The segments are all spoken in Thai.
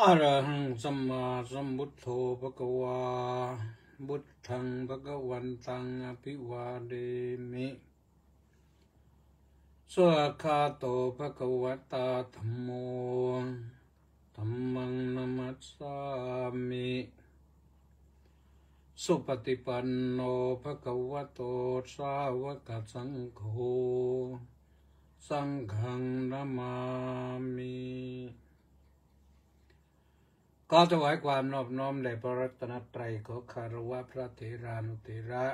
อะระหังสัมมาสัมพุทโธภะคะวาพุทธังภะคะวันตังอภิวาเดมิสวากขาโตภะคะวะตาธัมโมธัมมังนัมมัสสามิสุปฏิปันโนภะคะวะโตสาวกสังโฆสังฆังนะมามิขอถวายความนอบน้อมแด่พระรัตนตรัยขอคารวะพระเถรานุเถระ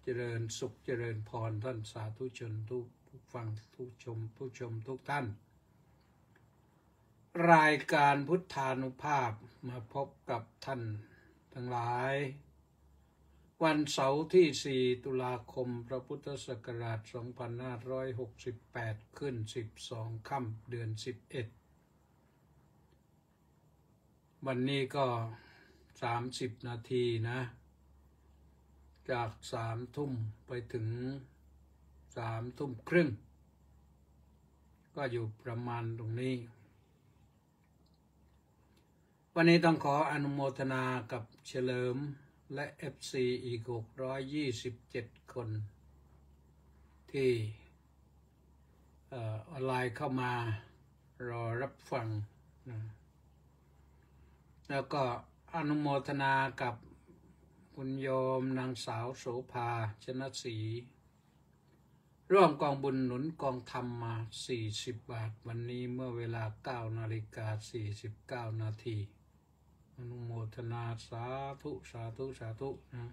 เจริญสุขเจริญพรท่านสาธุชนทุกฟังผู้ชมทุกท่านรายการพุทธานุภาพมาพบกับท่านทั้งหลายวันเสาร์ที่4ตุลาคมพระพุทธศักราช2568ขึ้น12ค่ำเดือน11วันนี้ก็30นาทีนะจาก3 ทุ่มไปถึง3 ทุ่มครึ่งก็อยู่ประมาณตรงนี้วันนี้ต้องขออนุโมทนากับเฉลิมและ FC อีก627 คนที่ออนไลน์เข้ามารอรับฟังนะแล้วก็อนุโมทนากับคุณโยมนางสาวโสภาชนะศรีร่วมกองบุญหนุนกองธรรมมา40 บาทวันนี้เมื่อเวลา 9:49 นาทีอนุโมทนาสาธุนะ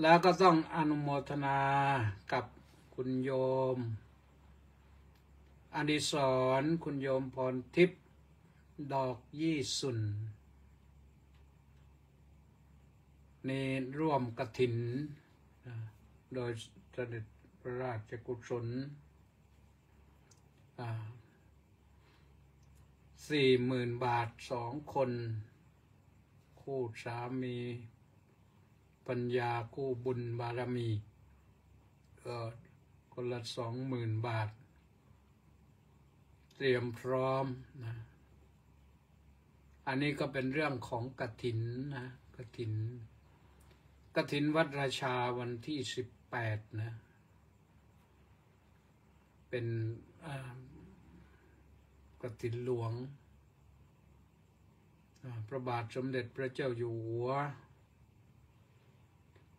แล้วก็ต้องอนุโมทนากับคุณโยมอดิศรคุณโยมพรทิพย์ดอกยี่สุนนี่ร่วมกฐินโดยเสด็จพระราชกุศล40,000 บาท2 คนคู่สามีปัญญาคู่บุญบารมีคนละ20,000 บาทเตรียมพร้อมนะอันนี้ก็เป็นเรื่องของกฐินนะกฐินวัดราชาวันที่18นะเป็นกฐินหลวงพระบาทสมเด็จพระเจ้าอยู่หัว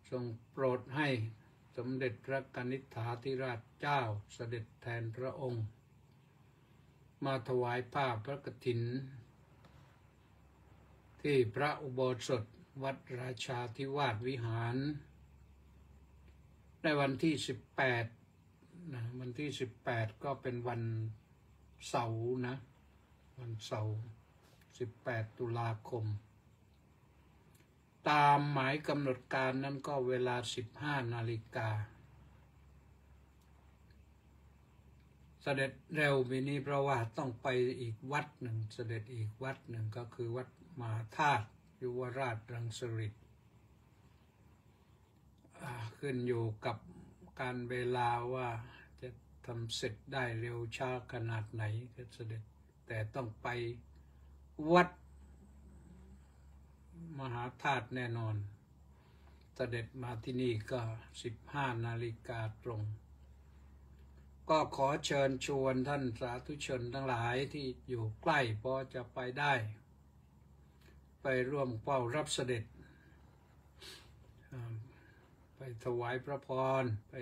ทรงโปรดให้สมเด็จพระกนิษฐาธิราชเจ้าเสด็จแทนพระองค์มาถวายผ้าพระกฐินที่พระอุโบสถวัดราชาธิวาสวิหารในวันที่18นะวันที่18ก็เป็นวันเสาร์นะวันเสาร์18ตุลาคมตามหมายกำหนดการนั้นก็เวลา 15 นาฬิกาเสด็จเร็วปีนี้เพราะว่าต้องไปอีกวัดหนึ่งเสด็จอีกวัดหนึ่งก็คือวัดมหาธาตุยุวราชรังสฤษฎ์ขึ้นอยู่กับการเวลาว่าจะทำเสร็จได้เร็วช้าขนาดไหนก็เสด็จแต่ต้องไปวัดมหาธาตุแน่นอนเสด็จมาที่นี่ก็ 15 นาฬิกาตรงก็ขอเชิญชวนท่านสาธุชนทั้งหลายที่อยู่ใกล้พอจะไปได้ไปร่วมเฝ้ารับเสด็จไปถวายพระพรไป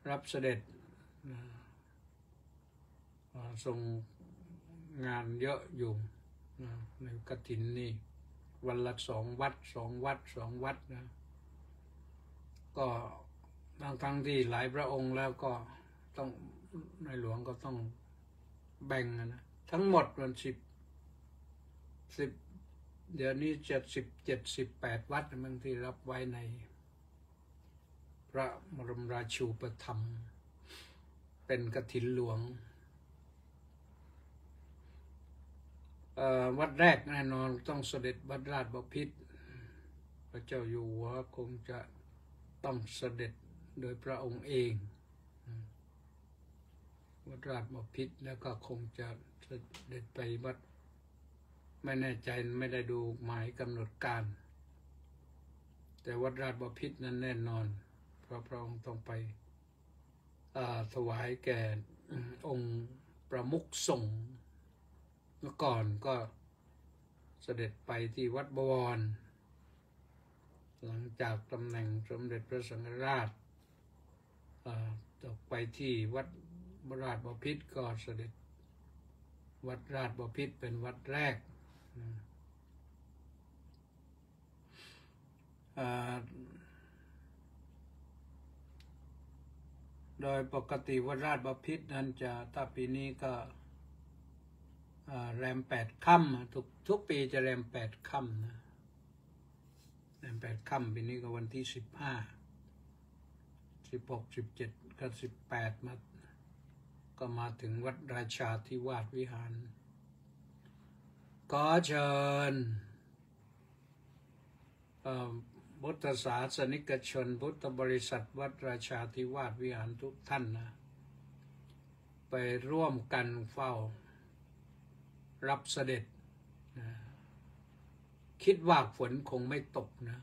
รับเสด็จทรงงานเยอะอยู่ในกฐินนี่วันละ2 วัดนะก็ทั้งที่หลายพระองค์แล้วก็ต้องในหลวงก็ต้องแบ่งนะทั้งหมดวัน10เดี๋ยวนี้จะ17-18 วัดบางที่รับไว้ในพระบรมราชูปถัมภ์เป็นกฐินหลวงวัดแรกแน่นอนต้องเสด็จวัดราชบพิตรพระเจ้าอยู่หัวคงจะต้องเสด็จโดยพระองค์เอง วัดราชบพิตรแล้วก็คงจะเสด็จไปวัดไม่แน่ใจไม่ได้ดูหมายกำหนดการ แต่วัดราชบพิตรนั้นแน่นอนเพราะพระองค์ต้องไปถวายแก่องค์ประมุขสงฆ์เมื่อก่อนก็เสด็จไปที่วัดบวรหลังจากตำแหน่งสมเด็จพระสังฆราชต่อไปที่วัดราชบพิตรก็เสด็จวัดราชบพิตรเป็นวัดแรกโดยปกติวัดราชบพิตรนั้นจะถ้าปีนี้ก็แรม8 ค่ำทุกปีจะแรม8 ค่ำนะแรม8 ค่ำปีนี้ก็วันที่15 16 17ก็18มาถึงวัดราชาธิวาสวิหารก็เชิญพุทธศาสนิกชนพุทธบริษัทวัดราชาธิวาสวิหารทุกท่านนะไปร่วมกันเฝ้ารับเสด็จนะคิดว่าฝนคงไม่ตกนะ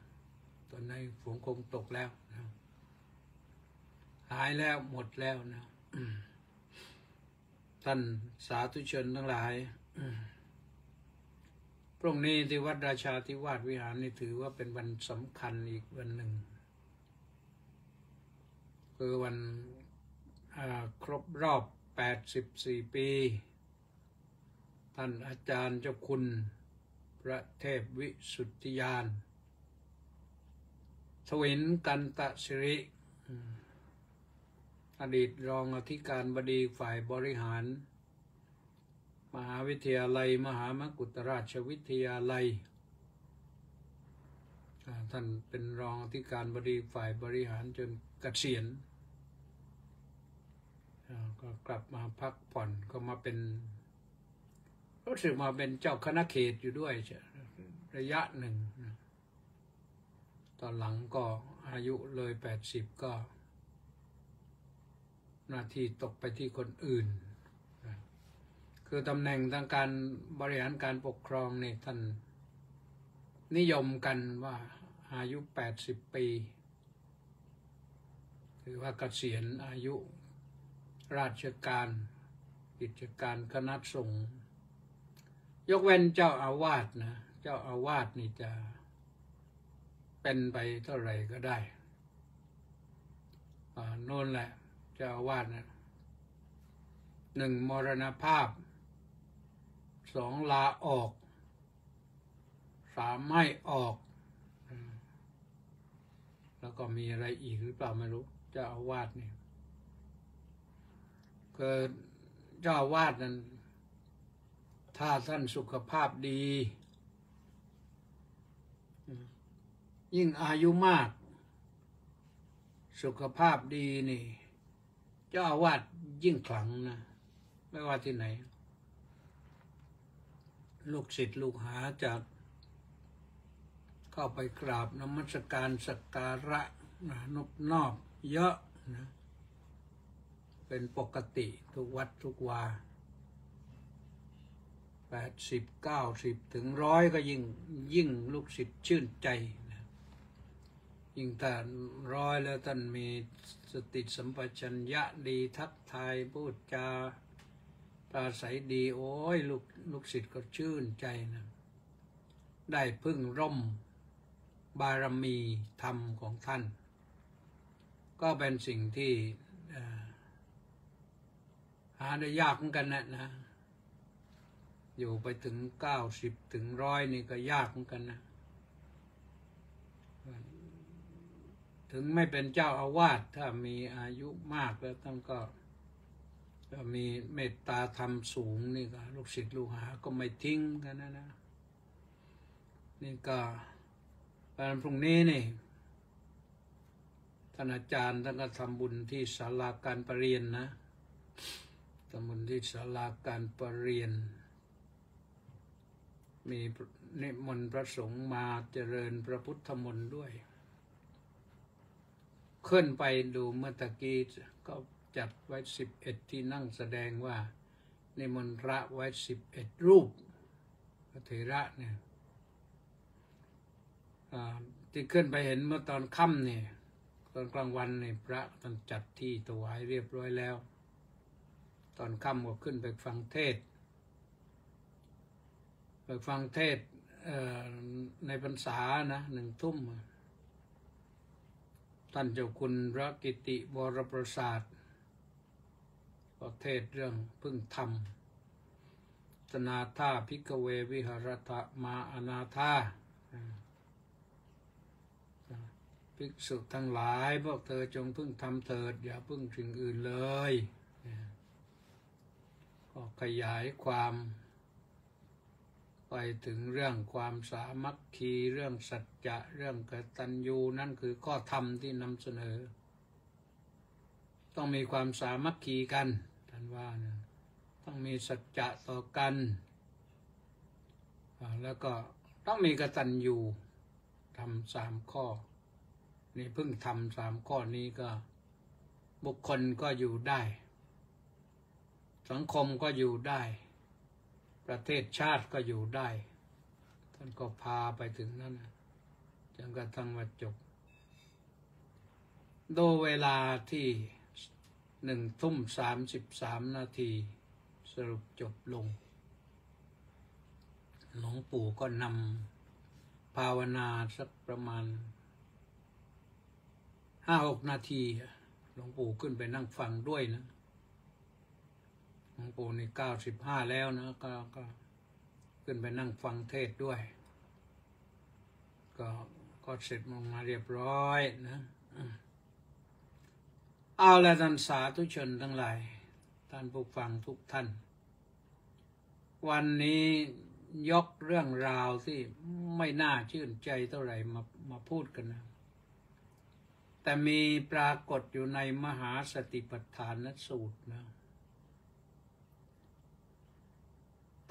ตอนนี้ฝนคงตกแล้วนะหายแล้วหมดแล้วนะท่านสาธุชนทั้งหลายพรุ่งนี้ที่วัดราชาธิวาสวิหารนี่ถือว่าเป็นวันสำคัญอีกวันหนึ่งคือวันครบรอบ84 ปีท่านอาจารย์เจ้าคุณพระเทพวิสุทธิญาณทวินกันตสิริอดีตรองอธิการบดีฝ่ายบริหารมหาวิทยาลัยมหามกุฏราชวิทยาลัยท่านเป็นรองอธิการบดีฝ่ายบริหารจนเกษียณก็กลับมาพักผ่อนก็มาเป็นรู้สึกมาเป็นเจ้าคณะเขตอยู่ด้วยระยะหนึ่งตอนหลังก็อายุเลย80ก็หน้าที่ตกไปที่คนอื่นคือตำแหน่งทางการบริหารการปกครองเนี่ยท่านนิยมกันว่าอายุ80 ปีถือว่าเกษียณอายุราชการกิจการคณะสงฆ์ยกเว้นเจ้าอาวาสนะเจ้าอาวาสนี่จะเป็นไปเท่าไหร่ก็ได้โน่นแหละเจ้าอาวาสนะ1 มรณภาพ 2 ลาออก 3 ไม่ออกแล้วก็มีอะไรอีกหรือเปล่าไม่รู้เจ้าอาวาสนี่คือเจ้าอาวาสนั้นถ้าท่านสุขภาพดียิ่งอายุมากสุขภาพดีนี่เจ้าอาวาสยิ่งขลังนะไม่ว่าที่ไหนลูกศิษย์ลูกหาจะเข้าไปกราบนมัสการสักการะนบนอบเยอะนะเป็นปกติทุกวัดทุกวา80 90 ถึง 100ก็ยิ่งลูกศิษย์ชื่นใจนะยิ่งถ้า100แล้วท่านมีสติสัมปชัญญะดีทักทายพูดจาปราศัยดีโอ้ยลูกศิษย์ก็ชื่นใจนะได้พึ่งร่มบารมีธรรมของท่านก็เป็นสิ่งที่หาได้ยากเหมือนกันนะอยู่ไปถึง90 ถึง 100นี่ก็ยากเหมือนกันนะถึงไม่เป็นเจ้าอาวาสถ้ามีอายุมากแล้วท่านก็มีเมตตาธรรมสูงนี่ก็ลูกศิษย์ลูกหาก็ไม่ทิ้งกันนะนี่ก็วันพรุ่งนี้นี่ท่านอาจารย์ท่านก็ทำบุญที่ศาลาการประเรียนนะทำบุญที่ศาลาการประเรียนมีนิมนต์พระสงฆ์มาเจริญพระพุทธมนต์ด้วยขึ้นไปดูเมื่อตะกี้ก็ จัดไว้11ที่นั่งแสดงว่านิมนต์พระไว้11รูปพระเถระเนี่ยที่ขึ้นไปเห็นเมื่อตอนค่ำเนี่ยตอนกลางวันเนี่ยพระท่านจัดที่ถวายเรียบร้อยแล้วตอนค่ำก็ขึ้นไปฟังเทศในพรรษานะ1 ทุ่มท่านเจ้าคุณพระกิติวรประสาทก็เทศเรื่องพึ่งธรรมสนาธาภิกขเววิหารถมาอนาธาภิกษุทั้งหลายพวกเธอจงพึ่งธรรมเถิดอย่าพึ่งสิ่งอื่นเลยก็ขยายความไปถึงเรื่องความสามัคคีเรื่องสัจจะเรื่องกตัญญูนั่นคือข้อธรรมที่นำเสนอต้องมีความสามัคคีกันท่านว่านะต้องมีสัจจะต่อกันแล้วก็ต้องมีกตัญญูทำ3 ข้อนี่เพิ่งทำ3 ข้อนี้ก็บุคคลก็อยู่ได้สังคมก็อยู่ได้ประเทศชาติก็อยู่ได้ท่านก็พาไปถึงนั้นจนกระทั่งว่าจบโดยเวลาที่1 ทุ่ม 33 นาทีสรุปจบลงหลวงปู่ก็นำภาวนาสักประมาณ5-6 นาทีหลวงปู่ขึ้นไปนั่งฟังด้วยนะหลวงปู่นี่95แล้วนะก็ขึ้นไปนั่งฟังเทศด้วยก็เสร็จมาเรียบร้อยนะเอาละท่านสาธุชนทั้งหลายท่านผู้ฟังทุกท่านวันนี้ยกเรื่องราวที่ไม่น่าชื่นใจเท่าไหร่มาพูดกันนะแต่มีปรากฏอยู่ในมหาสติปัฏฐานสูตรนะ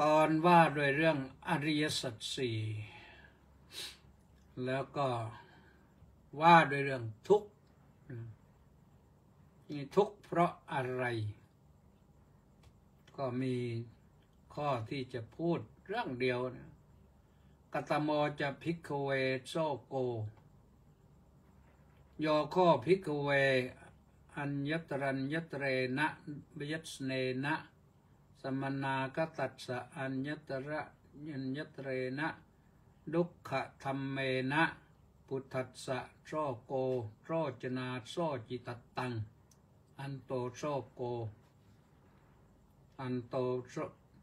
ตอนว่าโดยเรื่องอริยสัจ 4แล้วก็ว่าโดยเรื่องทุกข์นี่ทุกข์เพราะอะไรก็มีข้อที่จะพูดเรื่องเดียวนะกัตโมจะภิกขเวโสโกโยข้อภิกขเวอัญญตรัญญตเรนะบยัสเนนะสมนาคตัสสะอัญญตระยัญญตเรนะดุขะธรรมเมนะพุทธัสสะโสโกโรจนาโสจิตตังอันโตโสโกอันโต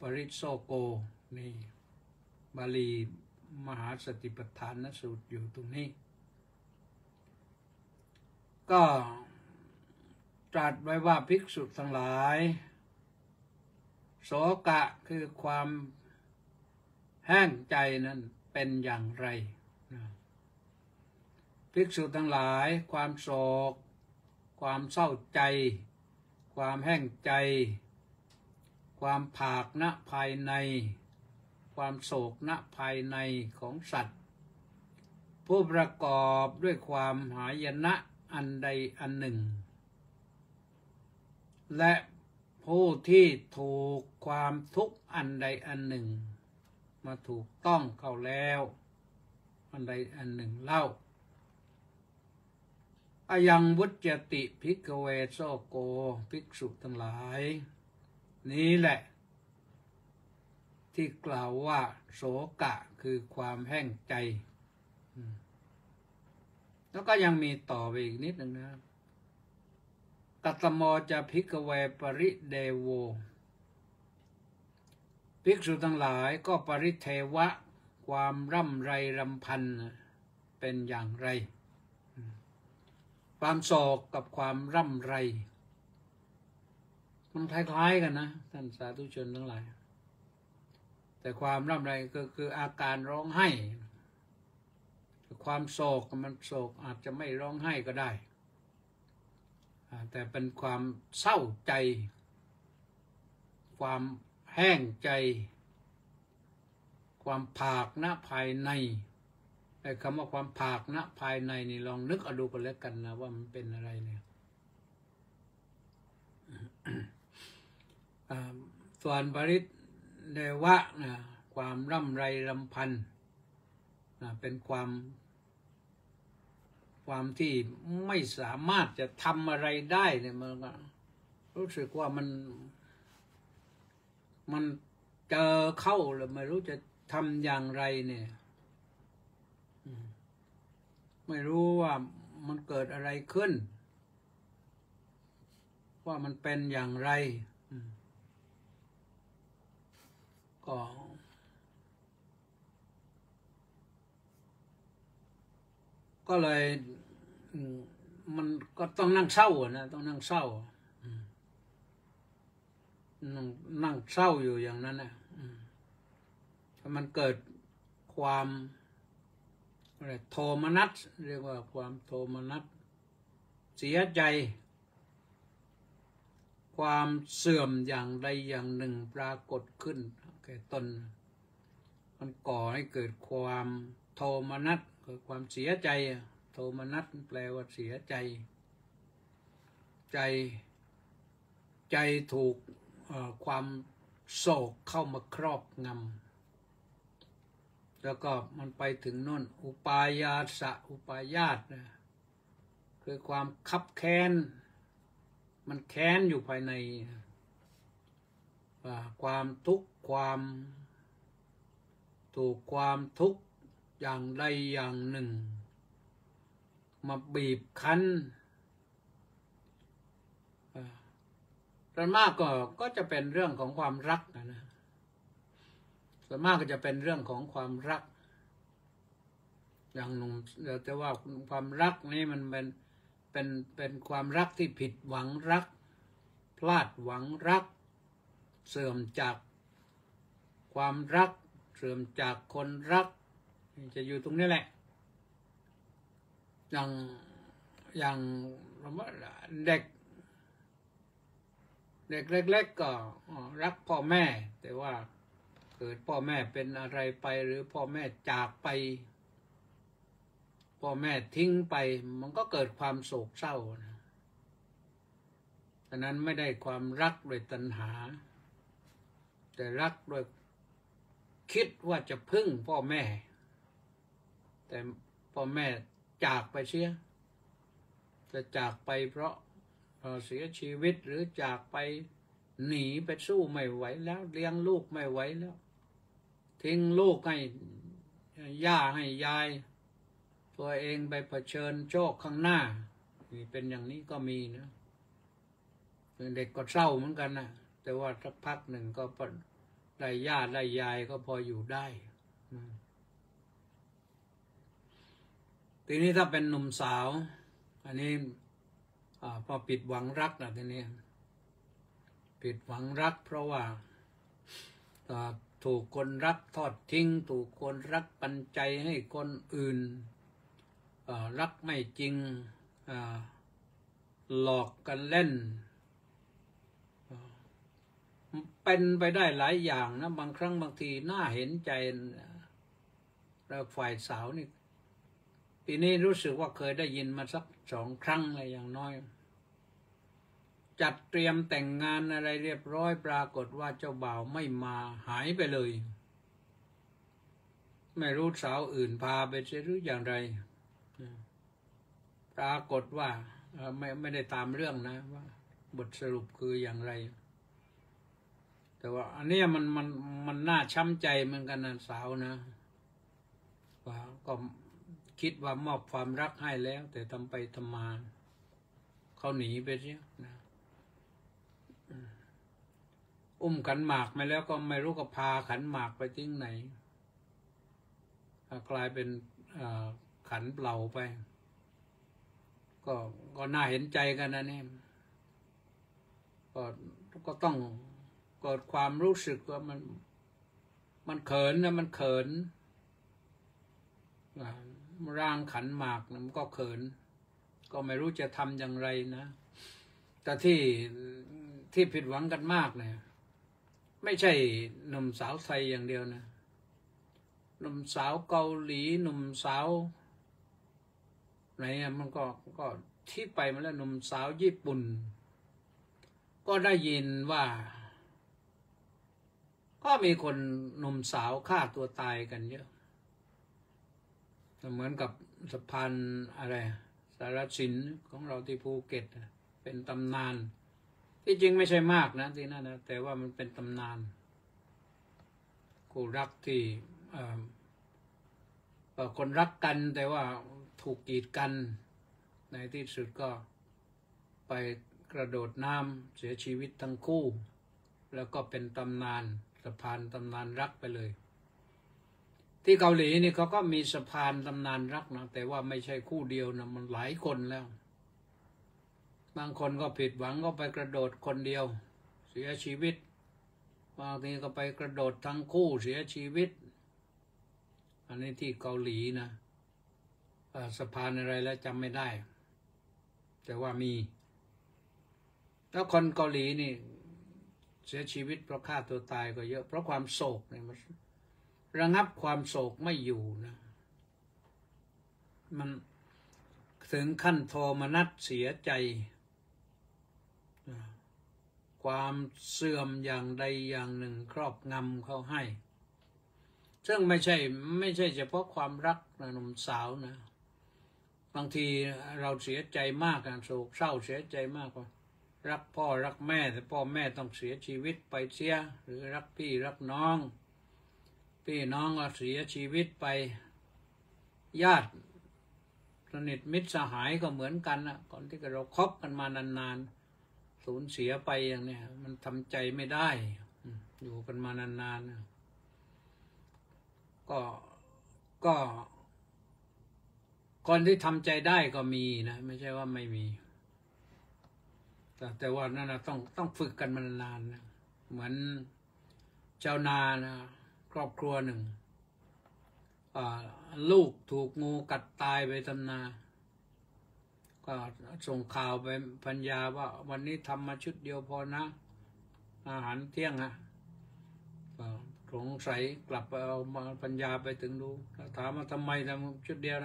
ปริโสโกนี่บาลีมหาสติปัฏฐานสูตรอยู่ตรงนี้ก็ตรัสไว้ว่าภิกษุทั้งหลายโสกะคือความแห้งใจนั้นเป็นอย่างไรภิกษุทั้งหลายความโศกความเศร้าใจความแห้งใจความผากณภายในความโศกณภายในของสัตว์ผู้ประกอบด้วยความหายนะอันใดอันหนึ่งและผู้ที่ถูกความทุกข์อันใดอันหนึ่งมาถูกต้องเข้าแล้วอันใดอันหนึ่งเล่าอายังวุจติภิกขเวโสโกภิกษุทั้งหลายนี้แหละที่กล่าวว่าโสกะคือความแห้งใจแล้วก็ยังมีต่อไปอีกนิดหนึ่งนะกัตโมจะภิกขเวปริเดโวภิกษุทั้งหลายก็ปริเทวะความร่ำไรรำพันเป็นอย่างไรความโศกกับความร่ำไรมันคล้ายๆกันนะท่านสาธุชนทั้งหลายแต่ความร่ำไรก็คืออาการร้องไห้ความโศกมันโศกอาจจะไม่ร้องไห้ก็ได้แต่เป็นความเศร้าใจความแห้งใจความผากณภายในไอ้คำว่าความผากณภายในนี่ลองนึกเอาดูกันแล้วกันนะว่ามันเป็นอะไรเนี่ย ส่วนปริเดวะนะความร่ำไรรำพันเป็นความที่ไม่สามารถจะทำอะไรได้เนี่ยมันก็รู้สึกว่ามันเจอเข้าแล้วไม่รู้จะทำอย่างไรเนี่ยไม่รู้ว่ามันเกิดอะไรขึ้นว่ามันเป็นอย่างไรก็เลยมันก็ต้องนั่งเศร้านะต้องนั่งเศร้านั่งเศร้าอยู่อย่างนั้นนะมันเกิดความอะไรโทมนัสเรียกว่าความโทมนัสเสียใจความเสื่อมอย่างใดอย่างหนึ่งปรากฏขึ้นแก่ตนมันก่อให้เกิดความโทมนัสเกิดความเสียใจโทมนัสแปลว่าเสียใจใจถูกความโศกเข้ามาครอบงำแล้วก็มันไปถึงโน่นอุปายาสะอุปายาตนะคือความคับแค้นมันแค้นอยู่ภายในความทุกข์ความถูกความทุกข์อย่างใดอย่างหนึ่งมาบีบคั้นส่วนมากก็จะเป็นเรื่องของความรักนะส่วนมากก็จะเป็นเรื่องของความรักอย่างหนุ่มแต่ว่าความรักนี่มันเป็นความรักที่ผิดหวังรักพลาดหวังรักเสื่อมจากความรักเสื่อมจากคนรักจะอยู่ตรงนี้แหละอย่างเด็กเล็กๆก็รักพ่อแม่แต่ว่าเกิดพ่อแม่เป็นอะไรไปหรือพ่อแม่จากไปพ่อแม่ทิ้งไปมันก็เกิดความโศกเศร้านะฉะนั้นไม่ได้ความรักโดยตัณหาแต่รักโดยคิดว่าจะพึ่งพ่อแม่แต่พ่อแม่จากไปเสียจะจากไปเพราะเสียชีวิตหรือจากไปหนีไปสู้ไม่ไหวแล้วเลี้ยงลูกไม่ไหวแล้วทิ้งลูกให้ย่าให้ยายตัวเองไปเผชิญโชคข้างหน้านี่เป็นอย่างนี้ก็มีนะเด็กก็เศร้าเหมือนกันนะแต่ว่าสักพักหนึ่งก็ได้ย่าได้ยายก็พออยู่ได้ทีนี้ถ้าเป็นหนุ่มสาวอันนี้พอผิดหวังรักนะทีนี้ผิดหวังรักเพราะว่าถูกคนรักทอดทิ้งถูกคนรักปันใจให้คนอื่นรักไม่จริงหลอกกันเล่นเป็นไปได้หลายอย่างนะบางครั้งบางทีน่าเห็นใจแล้วฝ่ายสาวนี่ปีนี้รู้สึกว่าเคยได้ยินมาสัก2 ครั้งอะไรอย่างน้อยจัดเตรียมแต่งงานอะไรเรียบร้อยปรากฏว่าเจ้าบ่าวไม่มาหายไปเลยไม่รู้สาวอื่นพาไปเสียหรืออย่างไรปรากฏว่าไม่ได้ตามเรื่องนะว่าบทสรุปคืออย่างไรแต่ว่าอันนี้มันน่าช้ำใจเหมือนกันนะสาวนะว่าก็คิดว่ามอบความรักให้แล้วแต่ทำไปทำมาเขาหนีไปเสียนะขันหมากมาแล้วก็ไม่รู้ก็พาขันหมากไปทิ้งไหนกลายเป็นขันเปล่าไปก็น่าเห็นใจกันนะนี่ก็ต้องเกิดความรู้สึกว่ามันเขินนะมันเขินร่างขันหมากมันก็เขินก็ไม่รู้จะทำอย่างไรนะแต่ที่ผิดหวังกันมากเนี่ยไม่ใช่หนุ่มสาวไทยอย่างเดียวนะหนุ่มสาวเกาหลีหนุ่มสาวไหนมันก็ที่ไปมาแล้วหนุ่มสาวญี่ปุ่น ก็ได้ยินว่าก็มีคนหนุ่มสาวฆ่าตัวตายกันเยอะเหมือนกับสะพานอะไรสารสินของเราที่ภูเก็ตเป็นตำนานที่จริงไม่ใช่มากนะที่นั่นนะแต่ว่ามันเป็นตำนานคู่รักที่คนรักกันแต่ว่าถูกกีดกันในที่สุดก็ไปกระโดดน้ำเสียชีวิตทั้งคู่แล้วก็เป็นตำนานสะพานตำนานรักไปเลยที่เกาหลีนี่เขาก็มีสะพานตำนานรักนะแต่ว่าไม่ใช่คู่เดียวนะมันหลายคนแล้วบางคนก็ผิดหวังก็ไปกระโดดคนเดียวเสียชีวิตบางทีก็ไปกระโดดทั้งคู่เสียชีวิตอันนี้ที่เกาหลีนะสะพานอะไรแล้วจำไม่ได้แต่ว่ามีแล้วคนเกาหลีนี่เสียชีวิตเพราะฆ่าตัวตายก็เยอะเพราะความโศกเนี่ยมันระงับความโศกไม่อยู่นะมันถึงขั้นโทมนัสเสียใจความเสื่อมอย่างใดอย่างหนึ่งครอบงำเขาให้ซึ่งไม่ใช่เฉพาะความรักนะหนุ่มสาวนะบางทีเราเสียใจมากโศกเศร้าเสียใจมากกว่ารักพ่อรักแม่แต่พ่อแม่ต้องเสียชีวิตไปเสียหรือรักพี่รักน้องพี่น้องก็เสียชีวิตไปญาติสนิทมิตรสหายก็เหมือนกันนะก่อนที่เราคบกันมานานๆสูญเสียไปอย่างนี้มันทำใจไม่ได้อยู่กันมานานๆก็คนที่ทำใจได้ก็มีนะไม่ใช่ว่าไม่มีแต่ว่านั่นนะต้องฝึกกันมานานนะเหมือนชาวนานะครอบครัวหนึ่งลูกถูกงูกัดตายไปทำนาก็ส่งข่าวไปภรรยาว่าวันนี้ทำมาชุดเดียวพอนะอาหารเที่ยงสงสัยกลับไปเอามาภรรยาไปถึงดูถามว่าทำไมทำชุดเดียว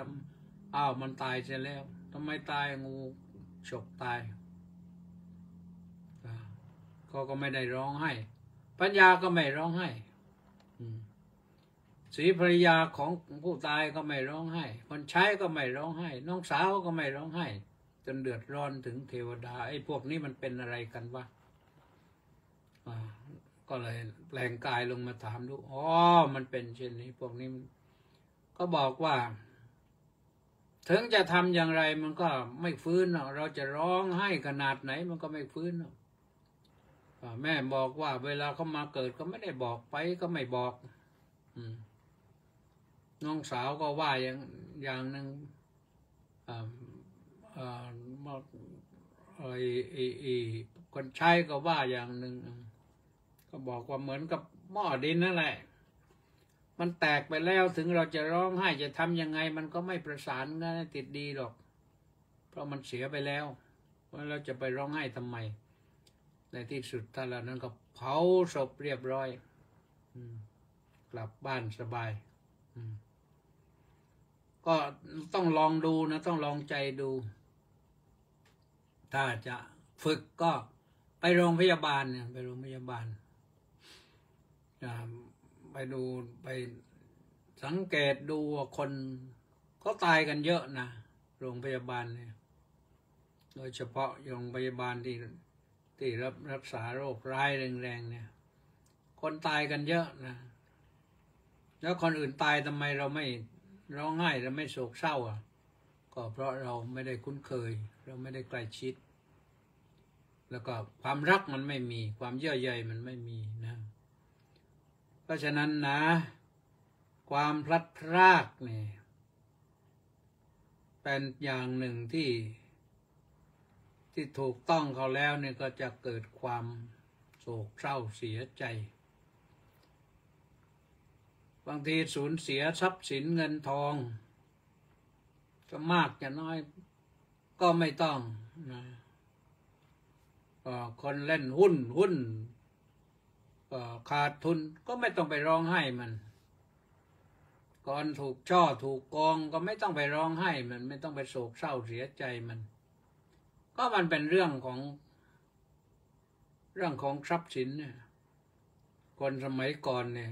อ้าวมันตายเสียแล้วทำไมตายงูฉกตายก็ไม่ได้ร้องไห้ภรรยาก็ไม่ร้องไห้ศรีภรรยาของผู้ตายก็ไม่ร้องไห้คนใช้ก็ไม่ร้องไห้น้องสาวก็ไม่ร้องไห้จนเดือดร้อนถึงเทวดาไอ้พวกนี้มันเป็นอะไรกันวะก็เลยแปลงกายลงมาถามดูอ๋อมันเป็นเช่นนี้พวกนี้ก็บอกว่าถึงจะทำอย่างไรมันก็ไม่ฟื้นเราจะร้องไห้ขนาดไหนมันก็ไม่ฟื้นแม่บอกว่าเวลาเขามาเกิดก็ไม่ได้บอกไปก็ไม่บอกน้องสาวก็ว่าอย่างหนึ่งคนใช้ก็ว่าอย่างหนึ่งก็บอกว่าเหมือนกับหม้อดินนั่นแหละมันแตกไปแล้วถึงเราจะร้องไห้จะทำยังไงมันก็ไม่ประสานกันติดดีหรอกเพราะมันเสียไปแล้วว่าเราจะไปร้องไห้ทำไมในที่สุดท่านเหล่านั้นก็เผาศพเรียบร้อยกลับบ้านสบายก็ต้องลองดูนะต้องลองใจดูถ้าจะฝึกก็ไปโรงพยาบาลเนี่ยไปโรงพยาบาลไปดูไปสังเกตดูว่าคนเขาตายกันเยอะนะโรงพยาบาลเนี่ยโดยเฉพาะโรงพยาบาลที่รักษาโรคร้ายแรงๆเนี่ยคนตายกันเยอะนะแล้วคนอื่นตายทำไมเราไม่ร้องไห้เราไม่โศกเศร้าก็เพราะเราไม่ได้คุ้นเคยเราไม่ได้ใกล้ชิดแล้วก็ความรักมันไม่มีความเยื่อใยมันไม่มีนะเพราะฉะนั้นนะความพลัดพรากนี่เป็นอย่างหนึ่งที่ถูกต้องเขาแล้วเนี่ยก็จะเกิดความโศกเศร้าเสียใจบางทีสูญเสียทรัพย์สินเงินทองจะมากจะน้อยก็ไม่ต้องนะคนเล่นหุ้นขาดทุนก็ไม่ต้องไปร้องไห้มันก่อนถูกช่อถูกโกงก็ไม่ต้องไปร้องไห้มันไม่ต้องไปโศกเศร้าเสียใจมันก็มันเป็นเรื่องของ เรื่องของทรัพย์สินเนี่ยคนสมัยก่อนเนี่ย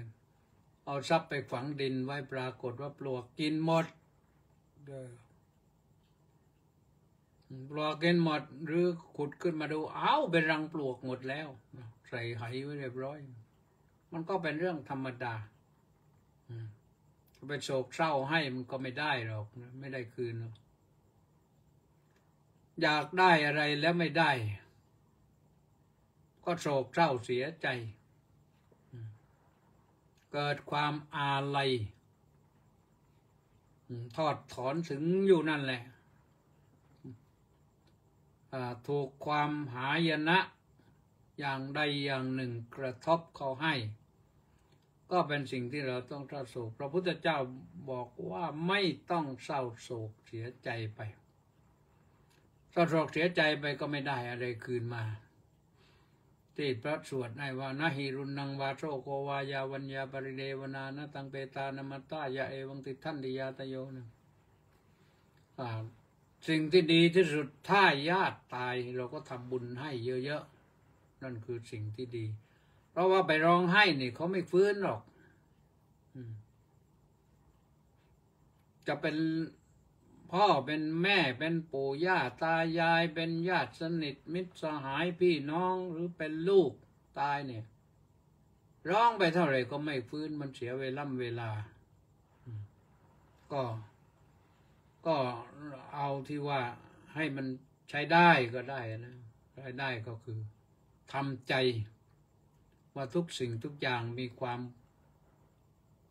เอาทรัพย์ไปฝังดินไว้ปรากฏว่าปลวกกินหมดปลวกกินหมดหรือขุดขึ้นมาดูอ้าวเป็นรังปลวกหมดแล้วใส่ไหไว้เรียบร้อยมันก็เป็นเรื่องธรรมดาไปโศกเศร้าให้มันก็ไม่ได้หรอกไม่ได้คืนหรอกอยากได้อะไรแล้วไม่ได้ก็โศกเศร้าเสียใจเกิดความอาลัยทอดถอนถึงอยู่นั่นแหละถูกความหายนะอย่างใดอย่างหนึ่งกระทบเขาให้ก็เป็นสิ่งที่เราต้องเศร้าโศกพระพุทธเจ้าบอกว่าไม่ต้องเศร้าโศกเสียใจไปเศร้าโศกเสียใจไปก็ไม่ได้อะไรคืนมาที่พระสวดในว่านะหิรุนังวาโชโกวายาวัญญาปริเดวนานะตังเปตานมัตตายาเอวังติทันติยาตโยนะสิ่งที่ดีที่สุดถ้าญาติตายเราก็ทำบุญให้เยอะๆนั่นคือสิ่งที่ดีเพราะว่าไปร้องไห้นี่เขาไม่ฟื้นหรอกจะเป็นพ่อเป็นแม่เป็นปู่ย่าตายายเป็นญาติสนิทมิตรสหายพี่น้องหรือเป็นลูกตายเนี่ยร้องไปเท่าไหร่ก็ไม่ฟื้นมันเสียเวลาก็เอาที่ว่าให้มันใช้ได้ก็ได้นะใช้ได้ก็คือทำใจว่าทุกสิ่งทุกอย่างมีความ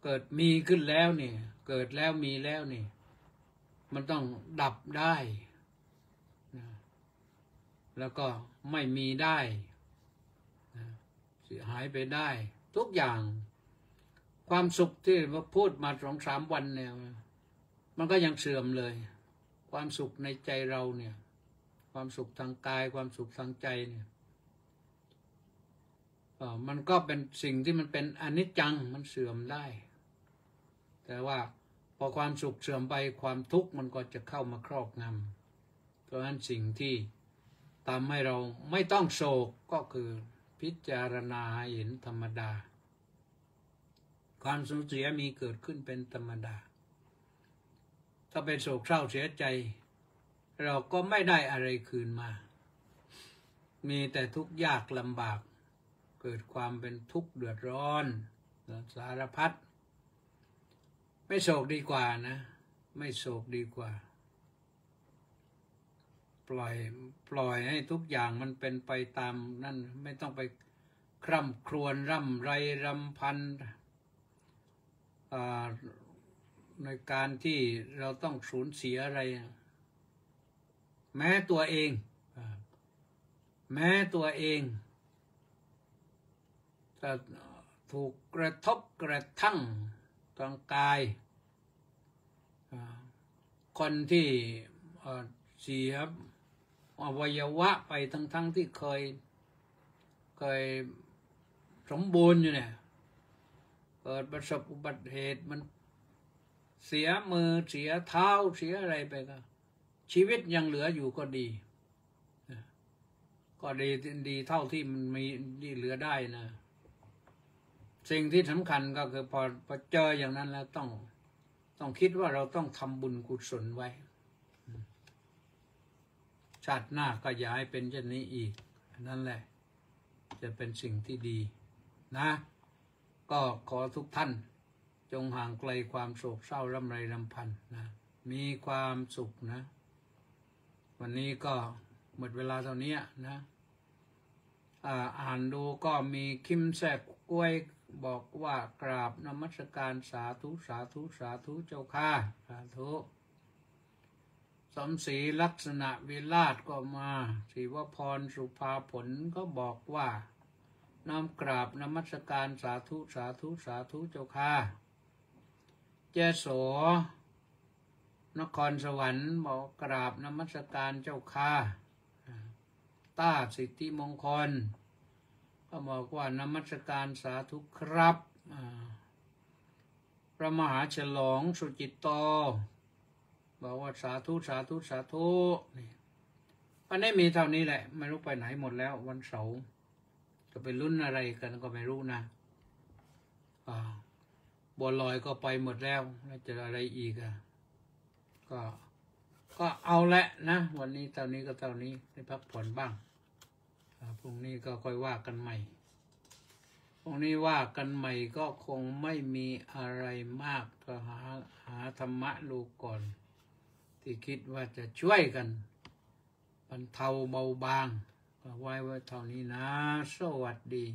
เกิดมีขึ้นแล้วนี่เกิดแล้วมีแล้วนี่มันต้องดับได้นะแล้วก็ไม่มีได้นะเสียหายไปได้ทุกอย่างความสุขที่เราพูดมา2-3 วันเนี่ยมันก็ยังเสื่อมเลยความสุขในใจเราเนี่ยความสุขทางกายความสุขทางใจเนี่ยมันก็เป็นสิ่งที่มันเป็นอนิจจังมันเสื่อมได้แต่ว่าพอความสุขเสื่อมไปความทุกข์มันก็จะเข้ามาครอบงำเพราะฉะนั้นสิ่งที่ทำให้เราไม่ต้องโศกก็คือพิจารณาเห็นธรรมดาความสูญเสียมีเกิดขึ้นเป็นธรรมดาถ้าเป็นโศกเศร้าเสียใจเราก็ไม่ได้อะไรคืนมามีแต่ทุกข์ยากลำบากเกิดความเป็นทุกข์เดือดร้อนสารพัดไม่โศกดีกว่านะไม่โศกดีกว่าปล่อยให้ทุกอย่างมันเป็นไปตามนั่นไม่ต้องไปคร่ำครวญร่ำไรรำพันในการที่เราต้องสูญเสียอะไรแม้ตัวเองจะถูกกระทบกระทั่งทางกายคนที่เสียอวัยวะไปทั้งที่เคยสมบูรณ์อยู่เนี่ยเกิดประสบอุบัติเหตุมันเสียมือเสียเท้าเสียอะไรไปก็ชีวิตยังเหลืออยู่ก็ดีเท่าที่มันมีที่เหลือได้นะสิ่งที่สำคัญก็คือพอเจออย่างนั้นแล้วต้องคิดว่าเราต้องทำบุญกุศลไว้ชาติหน้าก็อย่าให้เป็นเช่นนี้อีกนั่นแหละจะเป็นสิ่งที่ดีนะก็ขอทุกท่านจงห่างไกลความโศกเศร้าร่ำไรรำพันนะมีความสุขนะวันนี้ก็หมดเวลาเท่านี้นะอ่านดูก็มีคิมแซกกล้วยบอกว่ากราบนมัสการสาธุสาธุสาธุเจ้าค่ะสาธุสมศรีลักษณะวิราชก็มาศิวพรสุภาผลก็บอกว่าน้อมกราบนมัสการสาธุสาธุสาธุเจ้าค่ะเจโสนครสวรรค์บอกกราบนมัสการเจ้าค่ะต้าสิทธิมงคลก็บอกว่านมัสการสาธุครับพระมหาฉลองสุจิตโตบอกว่าสาธุสาธุสาธุนี่วันนี้มีเท่านี้แหละไม่รู้ไปไหนหมดแล้ววันเสาร์ จะไปลุ้นอะไรกันก็ไม่รู้นะบัวลอยก็ไปหมดแล้วจะอะไรอีกก็เอาละนะวันนี้เท่านี้ก็เท่านี้ให้พักผ่อนบ้างพรุ่งนี้ก็ค่อยว่ากันใหม่พรุ่งนี้ว่ากันใหม่ก็คงไม่มีอะไรมากก็หาธรรมะดูก่อนที่คิดว่าจะช่วยกันบรรเทาเบาบางก็ไว้เท่านี้นะสวัสดี